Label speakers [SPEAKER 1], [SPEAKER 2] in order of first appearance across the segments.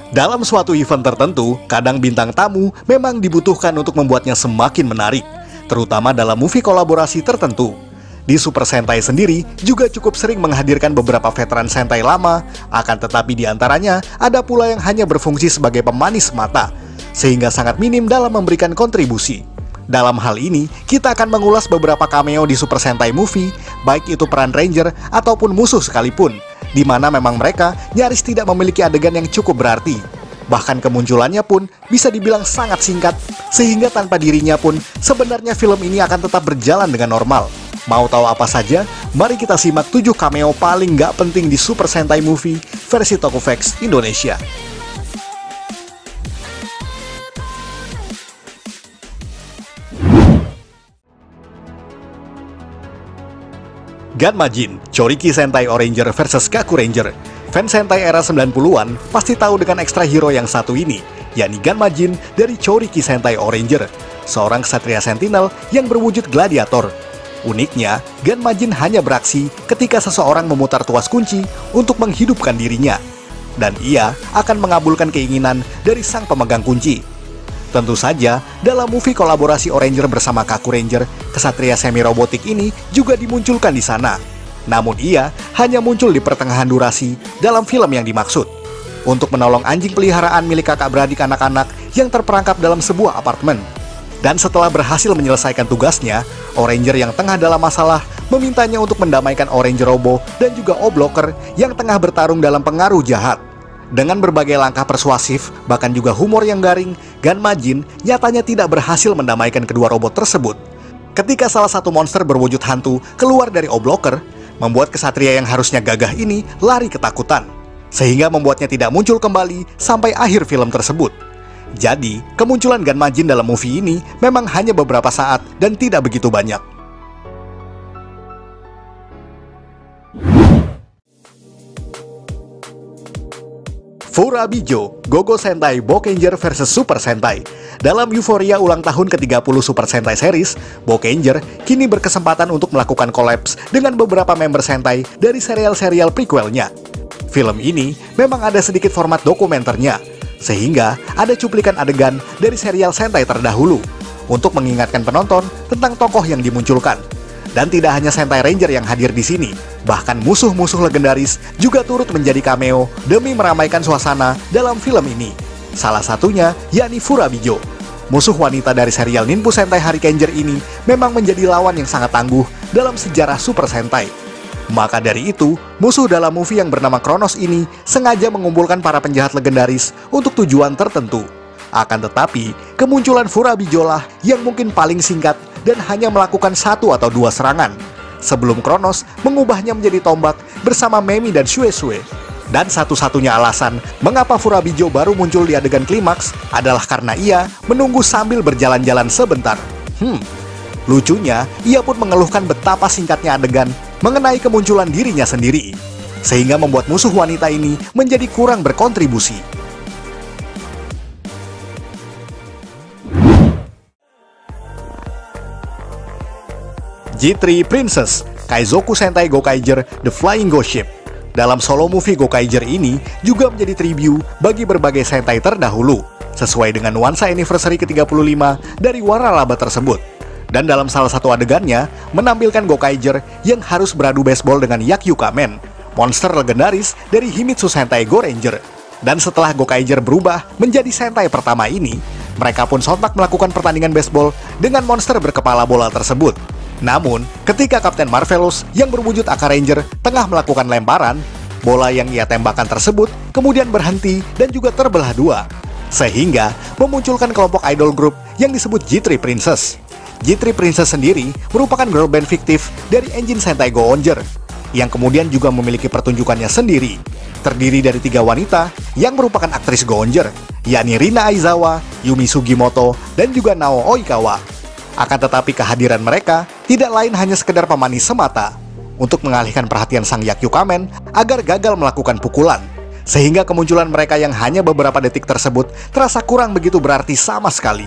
[SPEAKER 1] Dalam suatu event tertentu, kadang bintang tamu memang dibutuhkan untuk membuatnya semakin menarik, terutama dalam movie kolaborasi tertentu. Di Super Sentai sendiri juga cukup sering menghadirkan beberapa veteran Sentai lama, akan tetapi di antaranya ada pula yang hanya berfungsi sebagai pemanis mata, sehingga sangat minim dalam memberikan kontribusi. Dalam hal ini, kita akan mengulas beberapa cameo di Super Sentai Movie, baik itu peran Ranger ataupun musuh sekalipun, di mana memang mereka nyaris tidak memiliki adegan yang cukup berarti. Bahkan kemunculannya pun bisa dibilang sangat singkat, sehingga tanpa dirinya pun sebenarnya film ini akan tetap berjalan dengan normal. Mau tahu apa saja? Mari kita simak 7 cameo paling nggak penting di Super Sentai Movie versi Tokuvex Indonesia. Ganmajin, Choriki Sentai Oranger vs Kaku Ranger. Fans Sentai era 90-an pasti tahu dengan ekstra hero yang satu ini, yakni Ganmajin dari Choriki Sentai Oranger, seorang ksatria sentinel yang berwujud gladiator. Uniknya, Ganmajin hanya beraksi ketika seseorang memutar tuas kunci untuk menghidupkan dirinya, dan ia akan mengabulkan keinginan dari sang pemegang kunci. Tentu saja, dalam movie kolaborasi Oranger bersama Kaku Ranger, kesatria semi-robotik ini juga dimunculkan di sana. Namun ia hanya muncul di pertengahan durasi dalam film yang dimaksud, untuk menolong anjing peliharaan milik kakak beradik anak-anak yang terperangkap dalam sebuah apartemen. Dan setelah berhasil menyelesaikan tugasnya, Oranger yang tengah dalam masalah memintanya untuk mendamaikan Oranger Robo dan juga O-Blocker yang tengah bertarung dalam pengaruh jahat. Dengan berbagai langkah persuasif, bahkan juga humor yang garing, Ganmajin nyatanya tidak berhasil mendamaikan kedua robot tersebut. Ketika salah satu monster berwujud hantu keluar dari O-Blocker, membuat kesatria yang harusnya gagah ini lari ketakutan, sehingga membuatnya tidak muncul kembali sampai akhir film tersebut. Jadi, kemunculan Ganmajin dalam movie ini memang hanya beberapa saat dan tidak begitu banyak. Furabijo, Gogo Sentai Bokenger vs Super Sentai. Dalam euforia ulang tahun ke-30 Super Sentai series, Bokenger kini berkesempatan untuk melakukan kolaps dengan beberapa member Sentai dari serial-serial prequelnya. Film ini memang ada sedikit format dokumenternya, sehingga ada cuplikan adegan dari serial Sentai terdahulu untuk mengingatkan penonton tentang tokoh yang dimunculkan. Dan tidak hanya Sentai Ranger yang hadir di sini, bahkan musuh-musuh legendaris juga turut menjadi cameo demi meramaikan suasana dalam film ini. Salah satunya yakni Furabijo. Musuh wanita dari serial Ninpu Sentai Harikenger ini memang menjadi lawan yang sangat tangguh dalam sejarah Super Sentai. Maka dari itu, musuh dalam movie yang bernama Kronos ini sengaja mengumpulkan para penjahat legendaris untuk tujuan tertentu. Akan tetapi, kemunculan Furabijo lah yang mungkin paling singkat dan hanya melakukan 1 atau 2 serangan, sebelum Kronos mengubahnya menjadi tombak bersama Memi dan Shuesue. Dan satu-satunya alasan mengapa Furabijo baru muncul di adegan klimaks adalah karena ia menunggu sambil berjalan-jalan sebentar. Lucunya, ia pun mengeluhkan betapa singkatnya adegan mengenai kemunculan dirinya sendiri, sehingga membuat musuh wanita ini menjadi kurang berkontribusi. G3 Princess, Kaizoku Sentai Gokaiger The Flying Ghost Ship. Dalam solo movie Gokaiger ini juga menjadi tribute bagi berbagai Sentai terdahulu, sesuai dengan nuansa anniversary ke-35 dari waralaba tersebut. Dan dalam salah satu adegannya, menampilkan Gokaiger yang harus beradu baseball dengan Yakyu Kamen, monster legendaris dari Himitsu Sentai Go Ranger. Dan setelah Gokaiger berubah menjadi Sentai pertama ini, mereka pun sontak melakukan pertandingan baseball dengan monster berkepala bola tersebut. Namun, ketika Kapten Marvelous yang berwujud Aka Ranger tengah melakukan lemparan, bola yang ia tembakan tersebut kemudian berhenti dan juga terbelah dua, sehingga memunculkan kelompok idol group yang disebut G3 Princess. G3 Princess sendiri merupakan girl band fiktif dari engine Sentai Go-Onger, yang kemudian juga memiliki pertunjukannya sendiri, terdiri dari 3 wanita yang merupakan aktris Go-Onger, yakni Rina Aizawa, Yumi Sugimoto, dan juga Nao Oikawa. Akan tetapi kehadiran mereka tidak lain hanya sekedar pemanis semata untuk mengalihkan perhatian sang Yakyu Kamen agar gagal melakukan pukulan, sehingga kemunculan mereka yang hanya beberapa detik tersebut terasa kurang begitu berarti sama sekali.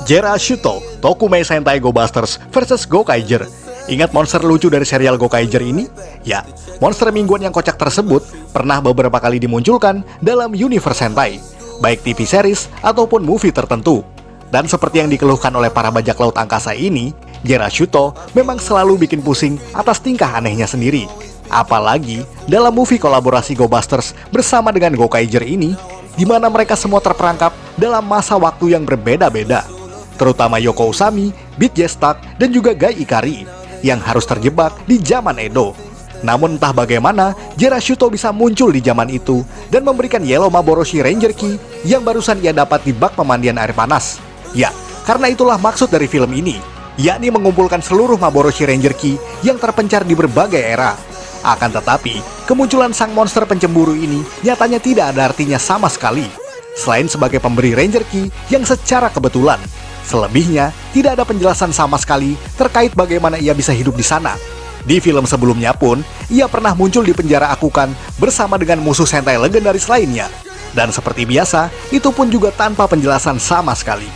[SPEAKER 1] Jera Shuto, Tokumei Sentai Go Busters vs Gokaiger. Ingat monster lucu dari serial Gokaiger ini? Ya, monster mingguan yang kocak tersebut pernah beberapa kali dimunculkan dalam universe Sentai, baik TV series ataupun movie tertentu. Dan seperti yang dikeluhkan oleh para bajak laut angkasa ini, Jera Shuto memang selalu bikin pusing atas tingkah anehnya sendiri. Apalagi dalam movie kolaborasi Go Busters bersama dengan Gokaiger ini, di mana mereka semua terperangkap dalam masa waktu yang berbeda-beda, terutama Yoko Usami, Beat Jestak, dan juga Gai Ikari yang harus terjebak di zaman Edo. Namun entah bagaimana, Jera Shuto bisa muncul di zaman itu dan memberikan Yellow Maboroshi Ranger Key yang barusan ia dapat di bak pemandian air panas. Ya, karena itulah maksud dari film ini, yakni mengumpulkan seluruh Maboroshi Ranger Key yang terpencar di berbagai era. Akan tetapi, kemunculan sang monster pencemburu ini nyatanya tidak ada artinya sama sekali, selain sebagai pemberi Ranger Key yang secara kebetulan. Selebihnya, tidak ada penjelasan sama sekali terkait bagaimana ia bisa hidup di sana. Di film sebelumnya pun, ia pernah muncul di penjara Akukan bersama dengan musuh Sentai legendaris lainnya. Dan seperti biasa, itu pun juga tanpa penjelasan sama sekali.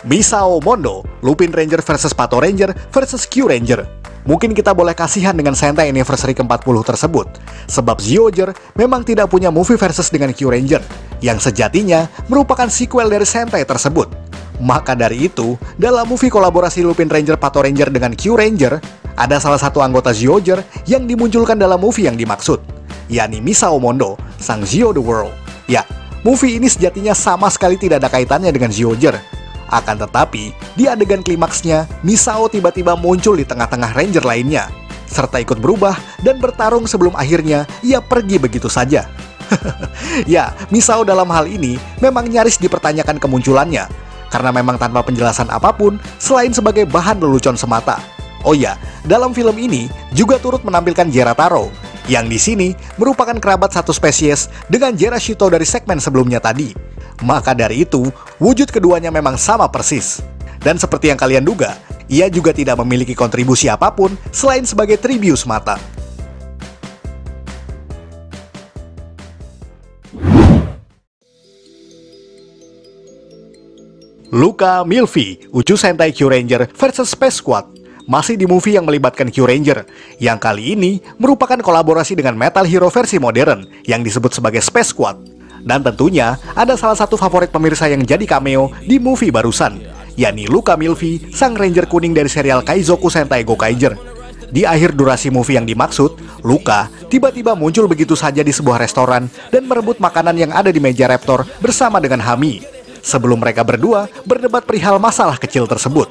[SPEAKER 1] Misao Mondo, Lupin Ranger versus Pato Ranger versus Q Ranger. Mungkin kita boleh kasihan dengan Sentai Anniversary ke-40 tersebut, sebab Zyuohger memang tidak punya movie versus dengan Q Ranger, yang sejatinya merupakan sequel dari Sentai tersebut. Maka dari itu, dalam movie kolaborasi Lupin Ranger Pato Ranger dengan Q Ranger, ada salah satu anggota Zyuohger yang dimunculkan dalam movie yang dimaksud, yakni Misao Mondo, sang Zio the World. Ya, movie ini sejatinya sama sekali tidak ada kaitannya dengan Zyuohger. Akan tetapi, di adegan klimaksnya, Misao tiba-tiba muncul di tengah-tengah Ranger lainnya, serta ikut berubah dan bertarung sebelum akhirnya ia pergi begitu saja. Ya, Misao dalam hal ini memang nyaris dipertanyakan kemunculannya, karena memang tanpa penjelasan apapun selain sebagai bahan lelucon semata. Oh ya, dalam film ini juga turut menampilkan Jera Taro, yang di sini merupakan kerabat satu spesies dengan Jera Shuto dari segmen sebelumnya tadi. Maka dari itu, wujud keduanya memang sama persis. Dan seperti yang kalian duga, ia juga tidak memiliki kontribusi apapun selain sebagai tribute semata. Luka Milvi, Uchu Sentai Q Ranger versus Space Squad. Masih di movie yang melibatkan Q Ranger, yang kali ini merupakan kolaborasi dengan Metal Hero versi modern yang disebut sebagai Space Squad. Dan tentunya ada salah satu favorit pemirsa yang jadi cameo di movie barusan, yakni Luka Milvi, sang ranger kuning dari serial Kaizoku Sentai Gokaiger. Di akhir durasi movie yang dimaksud, Luka tiba-tiba muncul begitu saja di sebuah restoran dan merebut makanan yang ada di meja Raptor bersama dengan Hami. Sebelum mereka berdua berdebat perihal masalah kecil tersebut,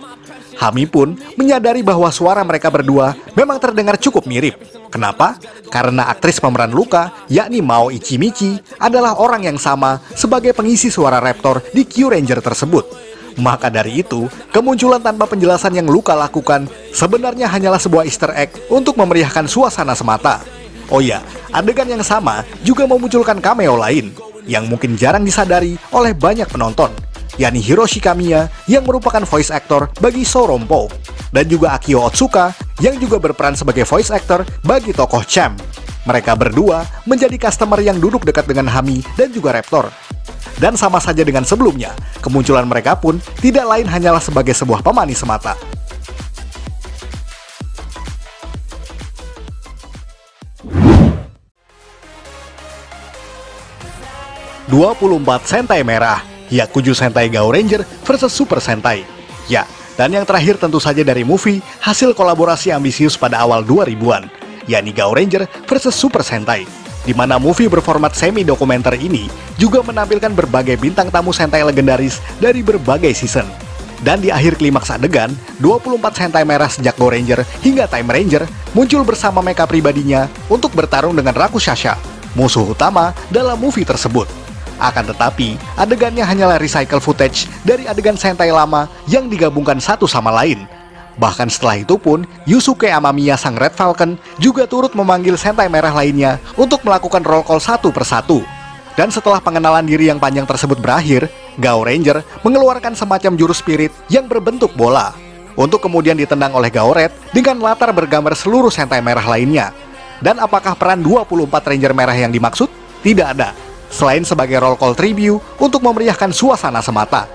[SPEAKER 1] Hami pun menyadari bahwa suara mereka berdua memang terdengar cukup mirip. Kenapa? Karena aktris pemeran Luka, yakni Mao Ichimichi, adalah orang yang sama sebagai pengisi suara Raptor di Q Ranger tersebut. Maka dari itu, kemunculan tanpa penjelasan yang Luka lakukan sebenarnya hanyalah sebuah easter egg untuk memeriahkan suasana semata. Oh ya, adegan yang sama juga memunculkan cameo lain yang mungkin jarang disadari oleh banyak penonton, yakni Hiroshi Kamiya yang merupakan voice actor bagi Sorompo, dan juga Akio Otsuka yang juga berperan sebagai voice actor bagi tokoh Champ. Mereka berdua menjadi customer yang duduk dekat dengan Hami dan juga Raptor. Dan sama saja dengan sebelumnya, kemunculan mereka pun tidak lain hanyalah sebagai sebuah pemanis semata. "24 Sentai Merah", Hyakuju Sentai Gao Ranger versus Super Sentai. Ya, dan yang terakhir tentu saja dari movie hasil kolaborasi ambisius pada awal 2000-an, yakni Gao Ranger versus Super Sentai, di mana movie berformat semi-dokumenter ini juga menampilkan berbagai bintang tamu Sentai legendaris dari berbagai season. Dan di akhir klimaks adegan, 24 Sentai Merah sejak Go Ranger hingga Time Ranger muncul bersama mecha pribadinya untuk bertarung dengan Rakushasha, musuh utama dalam movie tersebut. Akan tetapi, adegannya hanyalah recycle footage dari adegan Sentai lama yang digabungkan satu sama lain. Bahkan setelah itu pun, Yusuke Amamiya sang Red Falcon juga turut memanggil Sentai Merah lainnya untuk melakukan roll call satu persatu. Dan setelah pengenalan diri yang panjang tersebut berakhir, Gao Ranger mengeluarkan semacam jurus spirit yang berbentuk bola, untuk kemudian ditendang oleh Gao Red dengan latar bergambar seluruh Sentai Merah lainnya. Dan apakah peran 24 Ranger Merah yang dimaksud? Tidak ada. selain sebagai roll call tribute untuk memeriahkan suasana semata.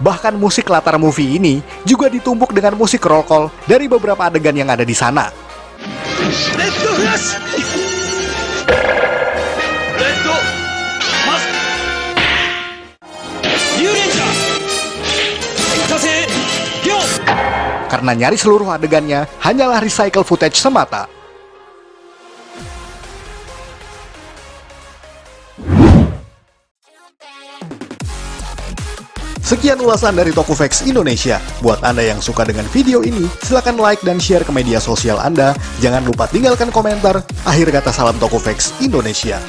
[SPEAKER 1] Bahkan musik latar movie ini juga ditumpuk dengan musik roll call dari beberapa adegan yang ada di sana. Karena nyaris seluruh adegannya hanyalah recycle footage semata. Sekian ulasan dari Tokuvex Indonesia. Buat Anda yang suka dengan video ini, silahkan like dan share ke media sosial Anda. Jangan lupa tinggalkan komentar. Akhir kata, salam Tokuvex Indonesia.